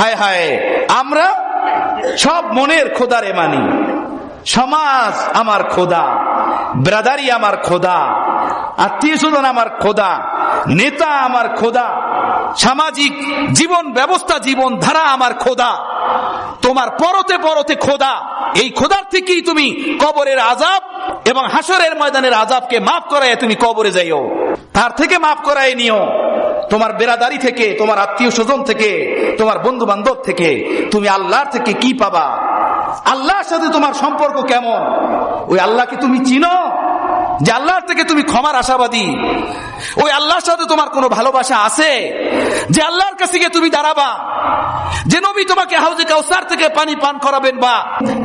হায় হায়, আমরা সব মনের খোদারে মানি। সমাজ আমার খোদা, ব্রাদারি আমার খোদা, আত্মীয় স্বজন আমার খোদা, নেতা আমার খোদা, সামাজিক জীবন ব্যবস্থা জীবন ধারা আমার খোদা। তোমার পরতে পরতে খোদা, এই খোদার থেকেই তুমি কবরের আযাব এবং হাসরের ময়দানের আযাবকে মাফ করায় তুমি কবরে যাইও, তার থেকে মাফ করায় নিও। তোমার বেরাদারি থেকে, তোমার আত্মীয় স্বজন থেকে, তোমার বন্ধু বান্ধব থেকে তুমি আল্লাহর থেকে কি পাবা? আল্লাহর সাথে তোমার সম্পর্ক কেমন? ওই আল্লাহকে তুমি চিনো যে আল্লাহর থেকে তুমি ক্ষমার আশাবাদী? ওই আল্লাহর সাথে তোমার কোনো ভালোবাসা আছে যে আল্লাহর কাছে গিয়ে তুমি দাঁড়াবা, যে নবী তোমাকে হাউজে কাউসার থেকে পানি পান করাবেন, বা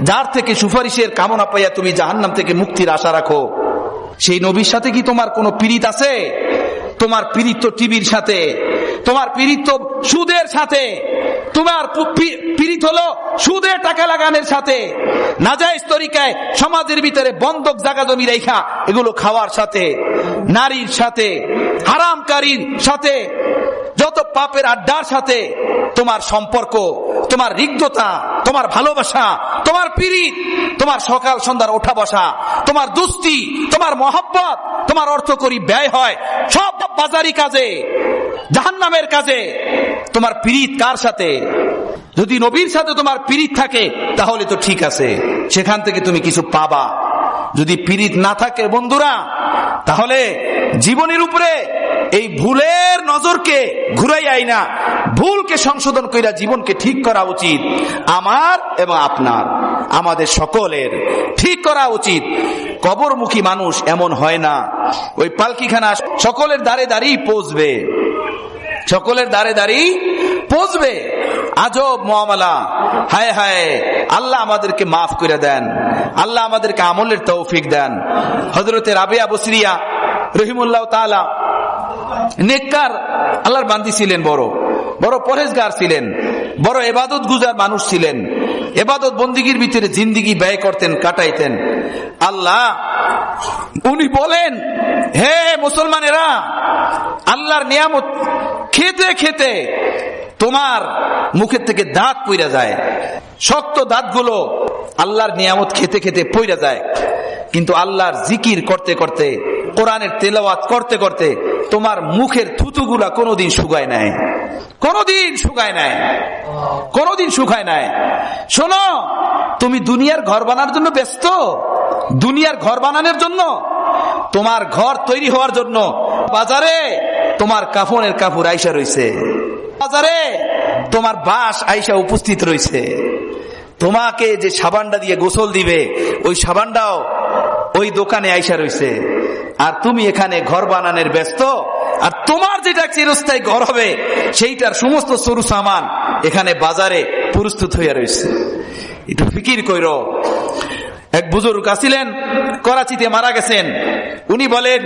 যার থেকে সুপারিশের কামনা পাইয়া তুমি জাহান্নাম থেকে মুক্তির আশা রাখো? সেই নবীর সাথে কি তোমার কোনো পীড়িত আছে? তোমার পীড়িত টিভির সাথে, তোমার পীড়িত সুদের সাথে, তোমার পীড়িত হলো সুদে টাকা লাগানোর সাথে, নাজায়েজ তরিকায় সমাজের ভিতরে বন্ধক জায়গা জমি রেখা এগুলো খাওয়ার সাথে, নারীর সাথে, হারামকারীর সাথে, যত পাপের আড্ডার সাথে তোমার সম্পর্ক, তোমার রিক্ততা, তোমার ভালোবাসা, তোমার পীড়িত, তোমার সকাল সন্ধ্যার ওঠা বসা, তোমার দুস্তি, তোমার মহব্বত, তোমার অর্থকরী ব্যয় হয় সব বাজারি কাজে, জাহান্নামের কাজে। তোমার পীড়িত কার সাথে? যদি নবীর সাথে তোমার পীড়িত থাকে তাহলে তো ঠিক আছে, সেখান থেকে তুমি কিছু পাবা। যদি পীড়িত না থাকে বন্ধুরা, তাহলে জীবনের উপরে এই ভুলের নজরকে ঘুরাই না, ভুলকে সংশোধন কইরা জীবনকে ঠিক করা উচিত। আমার এবং আপনার, আমাদের সকলের ঠিক করা উচিত। কবরমুখী মানুষ এমন হয় না ওই পালকিখানা সকলের দ্বারে দাঁড়িয়ে পৌঁছবে, সকলের দ্বারে দাঁড়িয়ে পৌঁছবে। আজব মুআমালা। হায় হায়, আল্লাহ আমাদেরকে মাফ করে দেন, আল্লাহ আমাদেরকে আমলের তৌফিক দেন। হযরতে রাবিয়া বসরিয়া রহিমাহুল্লাহ তাআলা নেককার আল্লাহর বান্দি ছিলেন, বড় বড় পরহেজগার ছিলেন, বড় ইবাদত গুজার মানুষ ছিলেন। ইবাদত বন্দিগির ভিতরে জিন্দেগি ব্যয় করতেন, কাটাইতেন। আল্লাহ উনি বলেন, হে মুসলমানেরা, আল্লাহর নিয়ামত খেতে খেতে তোমার মুখের থেকে দাঁত পইরা যায়, শক্ত দাঁতগুলো আল্লাহর নিয়ামত খেতে খেতে পইরা যায়, কিন্তু আল্লাহর জিকির করতে করতে, কোরআনের তেলাওয়াত করতে করতে তোমার মুখের থুতুগুলা কোনোদিন শুকায় নাই, কোনোদিন শুকায় নাই, কোনোদিন শুকায় নাই। শোনো, তুমি দুনিয়ার ঘর বানানোর জন্য ব্যস্ত, দুনিয়ার ঘর বানানোর জন্য, তোমার ঘর তৈরি হওয়ার জন্য বাজারে তোমার কাফনের কাপড় আইসা রয়েছে, বাজারে তোমার বাস আইসা উপস্থিত রয়েছে, তোমাকে যে সাবানটা দিয়ে গোসল দিবে ওই সাবানটাও ওই দোকানে আইসা রয়েছে, আর তুমি এখানে ঘর বানানোর ব্যস্ত। আর তোমার যেটা চিরস্থায়ী ঘর হবে সেইটার সমস্ত সরু সামান এখানে বাজারে প্রস্তুত হইয়া রয়েছে। একটু ফিকির কইরো। এক বুজুর্গ আছিলেন, করাচিতে মারা গেছেন। উনি বলেন,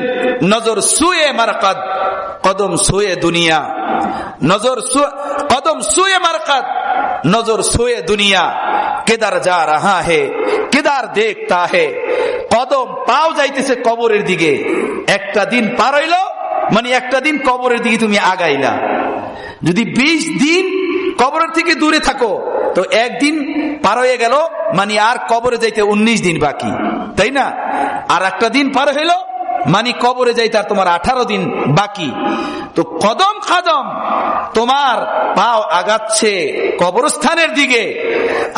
নজর সুয়ে মারকাদ, কদম সুয়ে দুনিয়া। নজর কদম সুয়ে মারকাদ, নজর সুয়ে দুনিয়া। কেদার যা রাহা হে, কেদার দেখতা হে। কদম পাও যাইতেছে কবরের দিকে। একটা দিন পার হইল মানে একটা দিন কবরের দিকে তুমি আগাইলা। যদি 20 দিন কবরের থেকে দূরে থাকো তো একদিন পার হয়ে গেল, মানে আর কবরে যাইতে 19 দিন বাকি, তাই না? আর একটা দিন পার হইল মানে কবরে যাইতে আর তোমার 18 দিন বাকি। তো কদম কদম তোমার পাও আগাচ্ছে কবরস্থানের দিকে,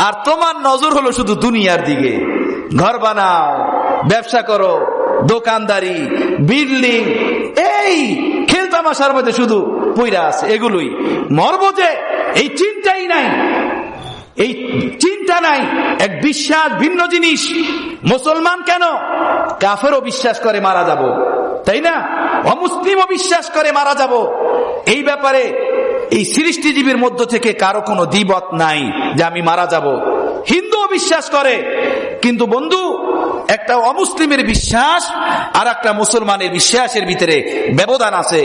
আর তোমার নজর হলো শুধু দুনিয়ার দিকে। ঘর বানাও, ব্যবসা করো, দোকানদারি, বিল্ডিং, এই খেলতামাশার মধ্যে শুধু পইরা আছে এগুলোই। মরবো যে এই চিন্তাই নাই, এই চিন্তা নাই। এক বিশ্বাস ভিন্ন জিনিস। মুসলমান কেন, কাফেরও বিশ্বাস করে মারা যাব, তাই না? অমুসলিমও বিশ্বাস করে মারা যাব। এই ব্যাপারে এই সৃষ্টিজীবীর মধ্য থেকে কারো কোনো দ্বিমত নাই যে আমি মারা যাব। হিন্দুও বিশ্বাস করে, কিন্তু বন্ধু, একটা অমুসলিমের বিশ্বাস আর একটা মুসলমানের বিশ্বাসের ভিতরে ব্যবধান আছে।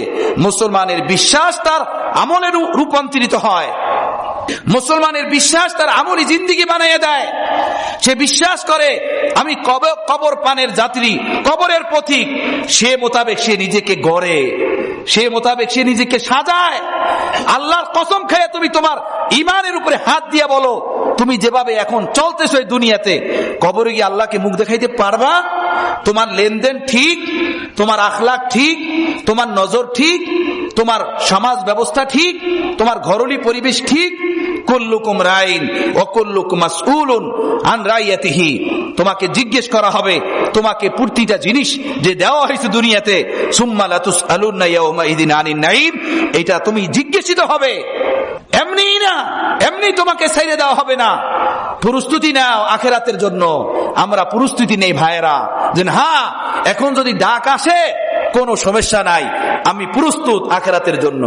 মুসলমানের বিশ্বাস তার আমলে রূপান্তরিত হয়, মুসলমানের বিশ্বাস তার আমলি জিন্দেগি বানিয়ে দেয়। সে বিশ্বাস করে আমি কবর পানের যাত্রী, কবরের পথিক। সে মোতাবেক সে নিজেকে গড়ে, সে মোতাবেক সে নিজেকে সাজায়। আল্লাহর কসম খেয়ে তুমি তোমার ইমানের উপরে হাত দিয়ে বলো, তুমি যেভাবে এখন চলতেছো এই দুনিয়াতে, কবরে গিয়ে আল্লাহকে মুখ দেখাইতে পারবা? তোমার লেনদেন ঠিক, তোমার আখলাক ঠিক, তোমার নজর ঠিক, তোমার সমাজ ব্যবস্থা ঠিক, তোমার ঘরলি পরিবেশ ঠিক? কুল্লুকুম রাইন ওয়া কুল্লুকুম মাসউলুন আন রাইয়াতিহি। তোমাকে জিজ্ঞেস করা হবে, তোমাকে প্রতিটা জিনিস যে দেওয়া হয়েছে দুনিয়াতে, সুম্মা লা তুসআলুনা ইয়াওমাইযিন আনিন নাঈম, এটা তুমি জিজ্ঞাসিত হবে। এমনি না, এমনি তোমাকে ছেড়ে দেওয়া হবে না। প্রস্তুতি নাও আখিরাতের জন্য। আমরা প্রস্তুতি নেই ভাইয়েরা, যে হ্যাঁ এখন যদি ডাক আসে কোনো সমস্যা নাই, আমি প্রস্তুত আখিরাতের জন্য।